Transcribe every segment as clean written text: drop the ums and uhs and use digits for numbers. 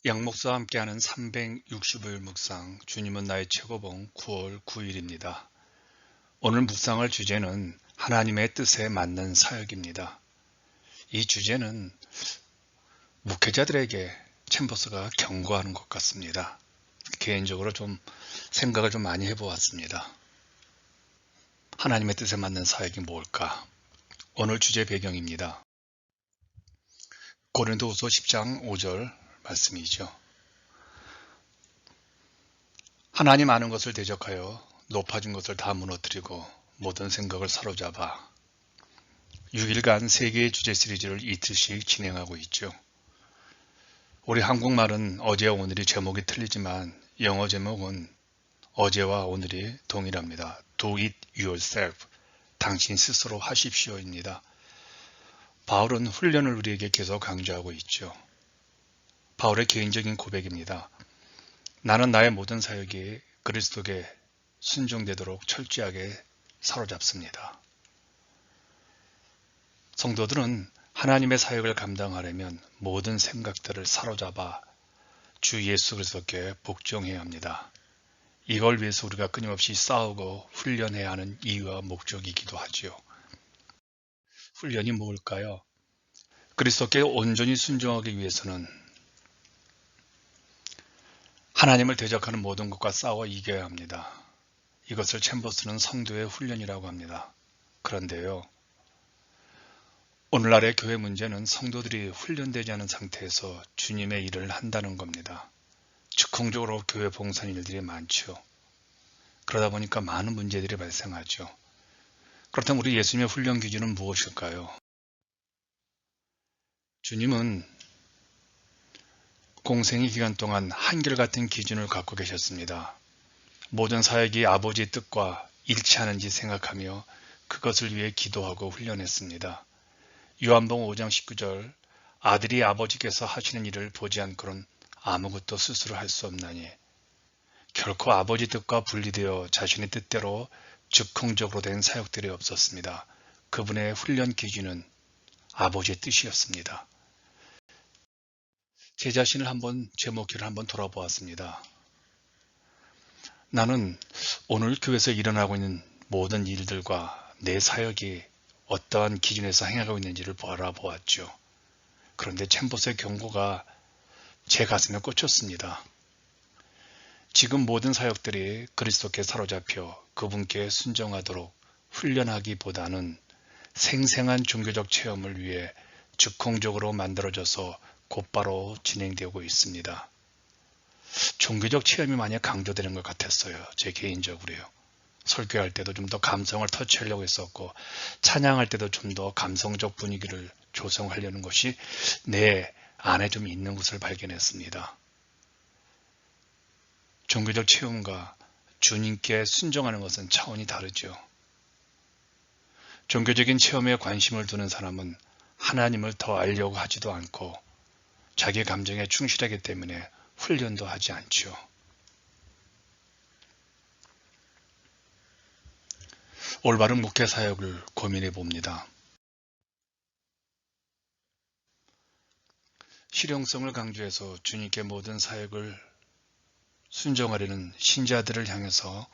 양목사와 함께하는 365일 묵상, 주님은 나의 최고봉 9월 9일입니다. 오늘 묵상할 주제는 하나님의 뜻에 맞는 사역입니다. 이 주제는 목회자들에게 챔버스가 경고하는 것 같습니다. 개인적으로 생각을 많이 해보았습니다. 하나님의 뜻에 맞는 사역이 뭘까? 오늘 주제 배경입니다. 고린도후서 10장 5절 말씀이죠. 하나님 아는 것을 대적하여 높아진 것을 다 무너뜨리고 모든 생각을 사로잡아 6일간 세계의 주제 시리즈를 이틀씩 진행하고 있죠. 우리 한국말은 어제와 오늘이 제목이 틀리지만 영어 제목은 어제와 오늘이 동일합니다. Do it yourself. 당신 스스로 하십시오입니다. 바울은 훈련을 우리에게 계속 강조하고 있죠. 바울의 개인적인 고백입니다. 나는 나의 모든 사역이 그리스도께 순종되도록 철저하게 사로잡습니다. 성도들은 하나님의 사역을 감당하려면 모든 생각들을 사로잡아 주 예수 그리스도께 복종해야 합니다. 이걸 위해서 우리가 끊임없이 싸우고 훈련해야 하는 이유와 목적이기도 하지요. 훈련이 뭘까요? 그리스도께 온전히 순종하기 위해서는 하나님을 대적하는 모든 것과 싸워 이겨야 합니다. 이것을 챔버스는 성도의 훈련이라고 합니다. 그런데요, 오늘날의 교회 문제는 성도들이 훈련되지 않은 상태에서 주님의 일을 한다는 겁니다. 즉흥적으로 교회 봉사하는 일들이 많죠. 그러다 보니까 많은 문제들이 발생하죠. 그렇다면 우리 예수님의 훈련 기준은 무엇일까요? 주님은 공생의 기간 동안 한결같은 기준을 갖고 계셨습니다. 모든 사역이 아버지의 뜻과 일치하는지 생각하며 그것을 위해 기도하고 훈련했습니다. 요한복음 5장 19절 아들이 아버지께서 하시는 일을 보지 않고는 아무것도 스스로 할 수 없나니 결코 아버지 뜻과 분리되어 자신의 뜻대로 즉흥적으로 된 사역들이 없었습니다. 그분의 훈련 기준은 아버지의 뜻이었습니다. 제 자신을 제 목표를 한번 돌아보았습니다. 나는 오늘 교회에서 일어나고 있는 모든 일들과 내 사역이 어떠한 기준에서 행하고 있는지를 바라보았죠. 그런데 챔버스의 경고가 제 가슴에 꽂혔습니다. 지금 모든 사역들이 그리스도께 사로잡혀 그분께 순종하도록 훈련하기보다는 생생한 종교적 체험을 위해 즉흥적으로 만들어져서 곧바로 진행되고 있습니다. 종교적 체험이 많이 강조되는 것 같았어요. 제 개인적으로요. 설교할 때도 좀 더 감성을 터치하려고 했었고 찬양할 때도 좀 더 감성적 분위기를 조성하려는 것이 내 안에 좀 있는 것을 발견했습니다. 종교적 체험과 주님께 순종하는 것은 차원이 다르죠. 종교적인 체험에 관심을 두는 사람은 하나님을 더 알려고 하지도 않고 자기 감정에 충실하기 때문에 훈련도 하지 않죠. 올바른 목회 사역을 고민해 봅니다. 실용성을 강조해서 주님께 모든 사역을 순종하려는 신자들을 향해서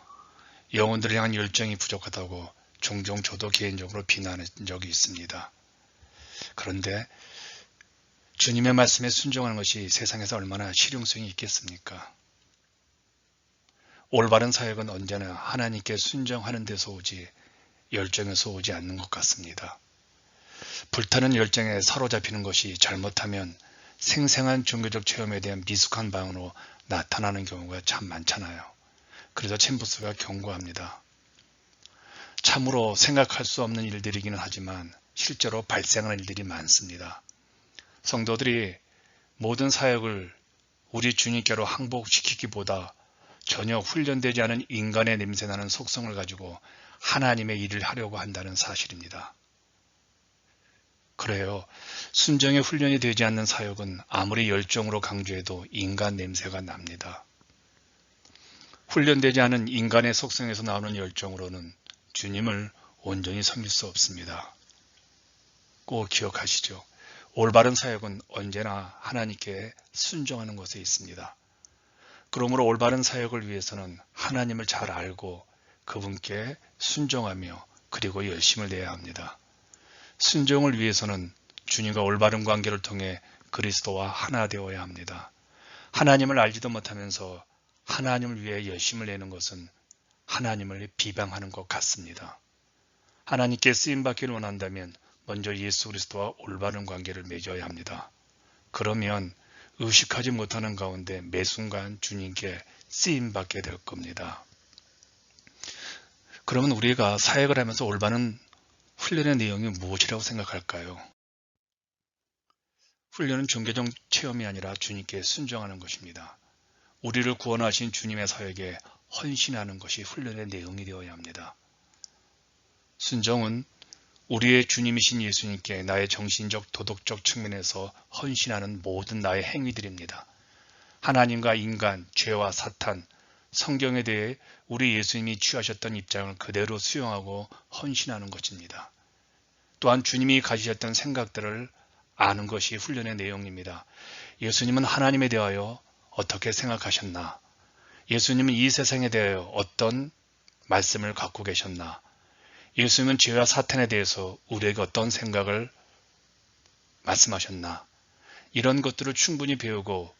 영혼들을 향한 열정이 부족하다고 종종 저도 개인적으로 비난한 적이 있습니다. 그런데 주님의 말씀에 순종하는 것이 세상에서 얼마나 실용성이 있겠습니까? 올바른 사역은 언제나 하나님께 순종하는 데서 오지 열정에서 오지 않는 것 같습니다. 불타는 열정에 사로잡히는 것이 잘못하면 생생한 종교적 체험에 대한 미숙한 반응으로 나타나는 경우가 참 많잖아요. 그래서 챔버스가 경고합니다. 참으로 생각할 수 없는 일들이기는 하지만 실제로 발생하는 일들이 많습니다. 성도들이 모든 사역을 우리 주님께로 항복시키기보다 전혀 훈련되지 않은 인간의 냄새나는 속성을 가지고 하나님의 일을 하려고 한다는 사실입니다. 그래요. 순종의 훈련이 되지 않는 사역은 아무리 열정으로 강조해도 인간 냄새가 납니다. 훈련되지 않은 인간의 속성에서 나오는 열정으로는 주님을 온전히 섬길 수 없습니다. 꼭 기억하시죠. 올바른 사역은 언제나 하나님께 순종하는 것에 있습니다. 그러므로 올바른 사역을 위해서는 하나님을 잘 알고 그분께 순종하며 그리고 열심을 내야 합니다. 순종을 위해서는 주님과 올바른 관계를 통해 그리스도와 하나 되어야 합니다. 하나님을 알지도 못하면서 하나님을 위해 열심을 내는 것은 하나님을 비방하는 것 같습니다. 하나님께 쓰임받기를 원한다면 먼저 예수 그리스도와 올바른 관계를 맺어야 합니다. 그러면 의식하지 못하는 가운데 매 순간 주님께 쓰임받게 될 겁니다. 그러면 우리가 사역을 하면서 올바른 훈련의 내용이 무엇이라고 생각할까요? 훈련은 종교적 체험이 아니라 주님께 순종하는 것입니다. 우리를 구원하신 주님의 사역에 헌신하는 것이 훈련의 내용이 되어야 합니다. 순종은 우리의 주님이신 예수님께 나의 정신적, 도덕적 측면에서 헌신하는 모든 나의 행위들입니다. 하나님과 인간, 죄와 사탄, 성경에 대해 우리 예수님이 취하셨던 입장을 그대로 수용하고 헌신하는 것입니다. 또한 주님이 가지셨던 생각들을 아는 것이 훈련의 내용입니다. 예수님은 하나님에 대하여 어떻게 생각하셨나? 예수님은 이 세상에 대하여 어떤 말씀을 갖고 계셨나? 예수님은 죄와 사탄에 대해서 우리에게 어떤 생각을 말씀하셨나? 이런 것들을 충분히 배우고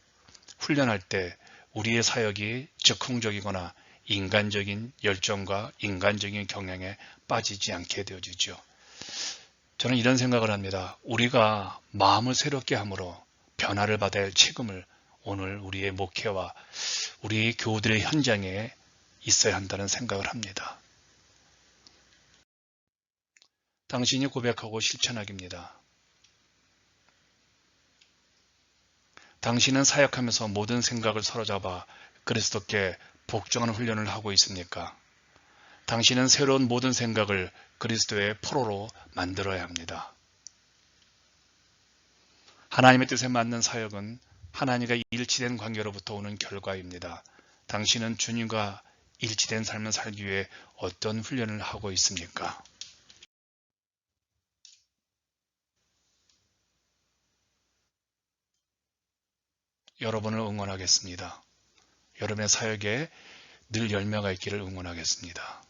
훈련할 때 우리의 사역이 즉흥적이거나 인간적인 열정과 인간적인 경향에 빠지지 않게 되어지죠. 저는 이런 생각을 합니다. 우리가 마음을 새롭게 함으로 변화를 받아야 할 책임을 오늘 우리의 목회와 우리 교우들의 현장에 있어야 한다는 생각을 합니다. 당신이 고백하고 실천하기입니다. 당신은 사역하면서 모든 생각을 사로잡아 그리스도께 복종하는 훈련을 하고 있습니까? 당신은 새로운 모든 생각을 그리스도의 포로로 만들어야 합니다. 하나님의 뜻에 맞는 사역은 하나님과 일치된 관계로부터 오는 결과입니다. 당신은 주님과 일치된 삶을 살기 위해 어떤 훈련을 하고 있습니까? 여러분을 응원하겠습니다. 여러분의 사역에 늘 열매가 있기를 응원하겠습니다.